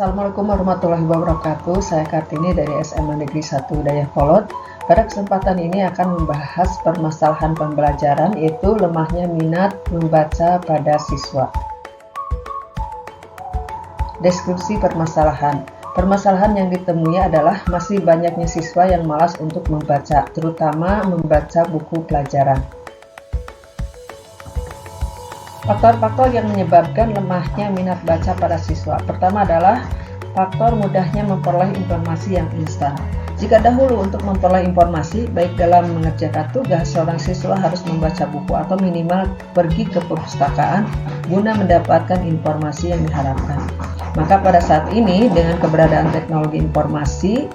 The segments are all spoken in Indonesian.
Assalamualaikum warahmatullahi wabarakatuh. Saya Kartini dari SMA Negeri 1 Dayakolot. Pada kesempatan ini akan membahas permasalahan pembelajaran, yaitu lemahnya minat membaca pada siswa. Deskripsi permasalahan. Permasalahan yang ditemui adalah masih banyaknya siswa yang malas untuk membaca, terutama membaca buku pelajaran. Faktor-faktor yang menyebabkan lemahnya minat baca pada siswa. Pertama adalah faktor mudahnya memperoleh informasi yang instan. Jika dahulu untuk memperoleh informasi, baik dalam mengerjakan tugas, seorang siswa harus membaca buku atau minimal pergi ke perpustakaan guna mendapatkan informasi yang diharapkan. Maka pada saat ini, dengan keberadaan teknologi informasi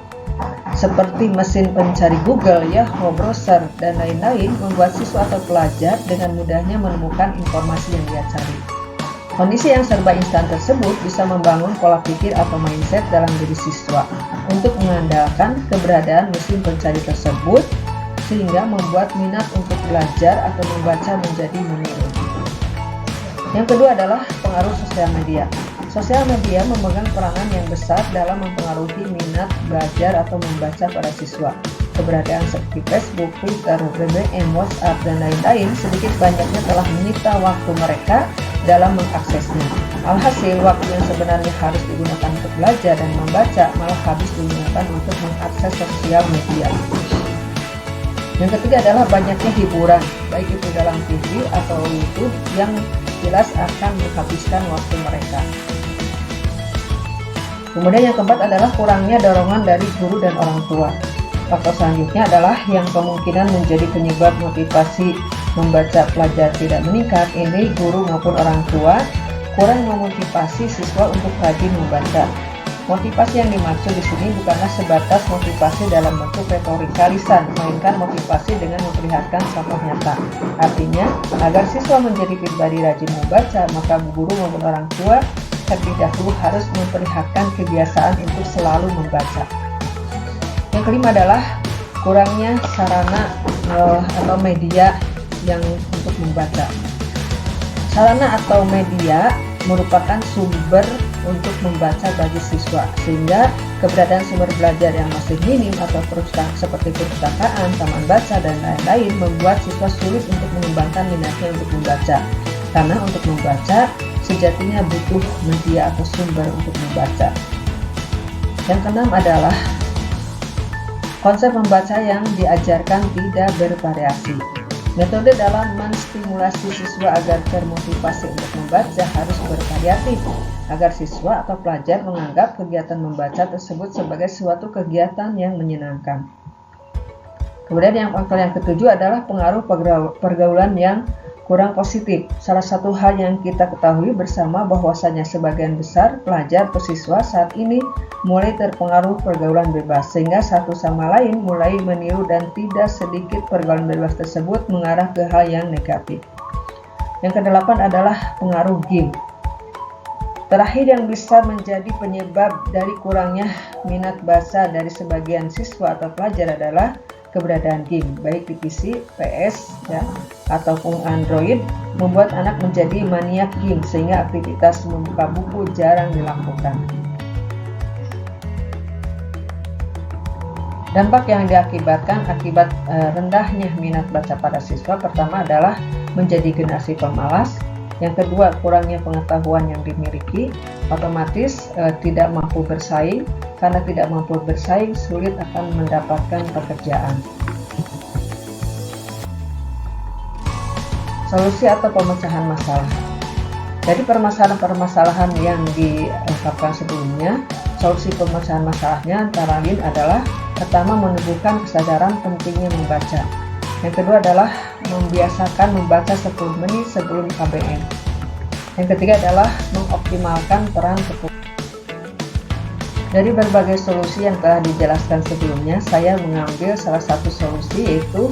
seperti mesin pencari Google, Yahoo, browser, dan lain-lain, membuat siswa atau pelajar dengan mudahnya menemukan informasi yang dia cari. Kondisi yang serba instan tersebut bisa membangun pola pikir atau mindset dalam diri siswa untuk mengandalkan keberadaan mesin pencari tersebut, sehingga membuat minat untuk belajar atau membaca menjadi menurun. Yang kedua adalah pengaruh sosial media. Sosial media memegang peranan yang besar dalam mempengaruhi minat belajar atau membaca pada siswa. Keberadaan seperti Facebook, Twitter, BBM, WhatsApp, dan lain-lain sedikit banyaknya telah menyita waktu mereka dalam mengaksesnya. Alhasil, waktu yang sebenarnya harus digunakan untuk belajar dan membaca malah habis digunakan untuk mengakses sosial media. Yang ketiga adalah banyaknya hiburan, baik itu dalam TV atau YouTube, yang jelas akan menghabiskan waktu mereka. Kemudian yang keempat adalah kurangnya dorongan dari guru dan orang tua. Faktor selanjutnya adalah yang kemungkinan menjadi penyebab motivasi membaca pelajar tidak meningkat. Ini guru maupun orang tua kurang memotivasi siswa untuk rajin membaca. Motivasi yang dimaksud di sini bukanlah sebatas motivasi dalam bentuk retorika lisan, melainkan motivasi dengan memperlihatkan contoh nyata. Artinya, agar siswa menjadi pribadi rajin membaca, maka guru maupun orang tua terlebih dahulu harus memperlihatkan kebiasaan untuk selalu membaca. Yang kelima adalah kurangnya sarana atau media yang untuk membaca. Sarana atau media merupakan sumber untuk membaca bagi siswa, sehingga keberadaan sumber belajar yang masih minim atau seperti perpustakaan, taman baca, dan lain-lain membuat siswa sulit untuk mengembangkan minatnya untuk membaca. Karena untuk membaca sejatinya butuh media atau sumber untuk membaca. Yang keenam adalah konsep membaca yang diajarkan tidak bervariasi. Metode dalam menstimulasi siswa agar termotivasi untuk membaca harus bervariatif, agar siswa atau pelajar menganggap kegiatan membaca tersebut sebagai suatu kegiatan yang menyenangkan. Kemudian yang faktor yang ketujuh adalah pengaruh pergaulan yang kurang positif. Salah satu hal yang kita ketahui bersama bahwasanya sebagian besar pelajar atau siswa saat ini mulai terpengaruh pergaulan bebas, sehingga satu sama lain mulai meniru, dan tidak sedikit pergaulan bebas tersebut mengarah ke hal yang negatif. Yang kedelapan adalah pengaruh game. Terakhir, yang bisa menjadi penyebab dari kurangnya minat baca dari sebagian siswa atau pelajar adalah keberadaan game, baik di PC, PS, ataupun Android, membuat anak menjadi maniak game sehingga aktivitas membuka buku jarang dilakukan. Dampak yang diakibatkan akibat rendahnya minat baca pada siswa, pertama adalah menjadi generasi pemalas. Yang kedua, kurangnya pengetahuan yang dimiliki, otomatis tidak mampu bersaing. Karena tidak mampu bersaing, sulit akan mendapatkan pekerjaan. Solusi atau pemecahan masalah. Dari permasalahan-permasalahan yang diungkapkan sebelumnya, solusi pemecahan masalahnya antara lain adalah: pertama, menumbuhkan kesadaran pentingnya membaca. Yang kedua adalah membiasakan membaca 10 menit sebelum KBM. Yang ketiga adalah mengoptimalkan peran ketua. Dari berbagai solusi yang telah dijelaskan sebelumnya, saya mengambil salah satu solusi, yaitu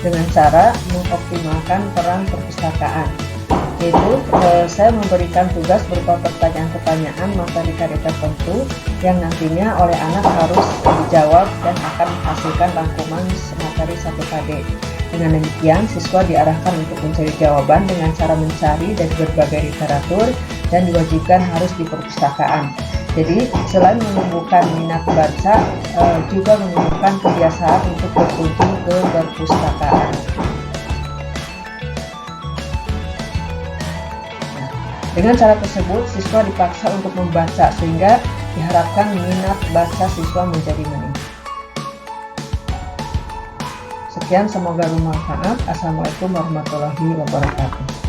dengan cara mengoptimalkan peran perpustakaan. Yaitu saya memberikan tugas berupa pertanyaan-pertanyaan materi tertentu yang nantinya oleh anak harus dijawab dan akan menghasilkan rangkuman materi 1 KD. Dengan demikian, siswa diarahkan untuk mencari jawaban dengan cara mencari dari berbagai literatur dan diwajibkan harus di perpustakaan. Jadi selain menumbuhkan minat baca, juga menumbuhkan kebiasaan untuk berkunjung ke perpustakaan. Nah, dengan cara tersebut siswa dipaksa untuk membaca sehingga diharapkan minat baca siswa menjadi meningkat. Sekian, semoga bermanfaat. Assalamualaikum warahmatullahi wabarakatuh.